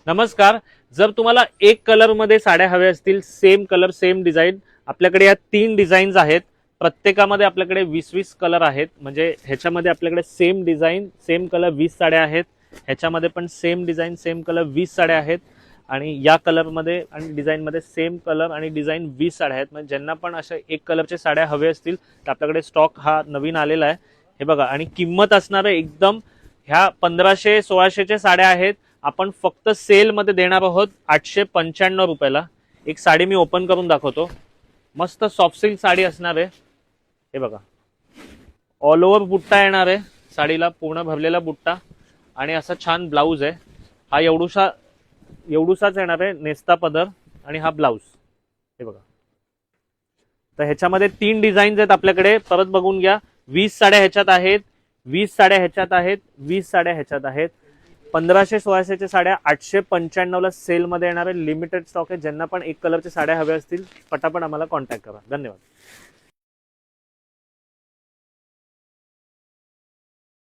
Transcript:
नमस्कार. जर तुम्हाला एक कलर मध्ये साड्या हव्या असतील, सेम कलर सेम डिझाईन, आपल्याकडे या 3 डिझाईन्स आहेत. प्रत्येकामध्ये आपल्याकडे 20-20 कलर आहेत. म्हणजे ह्याच्यामध्ये आपल्याकडे सेम डिझाईन सेम कलर 20 साड्या आहेत. ह्याच्यामध्ये पण सेम डिझाईन सेम कलर 20 साड्या आहेत. आणि या कलरमध्ये आणि डिझाईनमध्ये सेम कलर आणि डिझाईन 20 साड्या आहेत. म्हणजे ज्यांना पण अशा एक कलरच्या साड्या हवे असतील तर आपल्याकडे स्टॉक हा नवीन आलेला आहे. हे बघा, आणि किंमत असणार आहे एकदम, ह्या 1500-1600च्या साड्या आहेत. आपण फक्त सेल मध्ये देणार आहोत 895 रुपयाला. एक साडी मी ओपन करून दाखवतो. मस्त सॉफ्ट सिल्क साडी असणार आहे. हे बघा, ऑल ओव्हर बुट्टा येणार आहे साडीला, पूर्ण भरलेला बुट्टा, आणि असा छान ब्लाऊज आहे. हा एवढूसाच येणार आहे नेस्ता पदर, आणि हा ब्लाऊज. हे बघा, तर ह्याच्यामध्ये 3 डिझाईन्स आहेत आपल्याकडे. परत बघून घ्या. 20 साड्या ह्याच्यात आहेत, 20 साड्या ह्याच्यात आहेत, 20 साड्या ह्याच्यात आहेत. 1500-1600च्या साड्या 895ला सेलमध्ये येणार आहे. लिमिटेड स्टॉक आहे. ज्यांना पण एक कलरच्या साड्या हव्या असतील पटापट आम्हाला कॉन्टॅक्ट करा. धन्यवाद.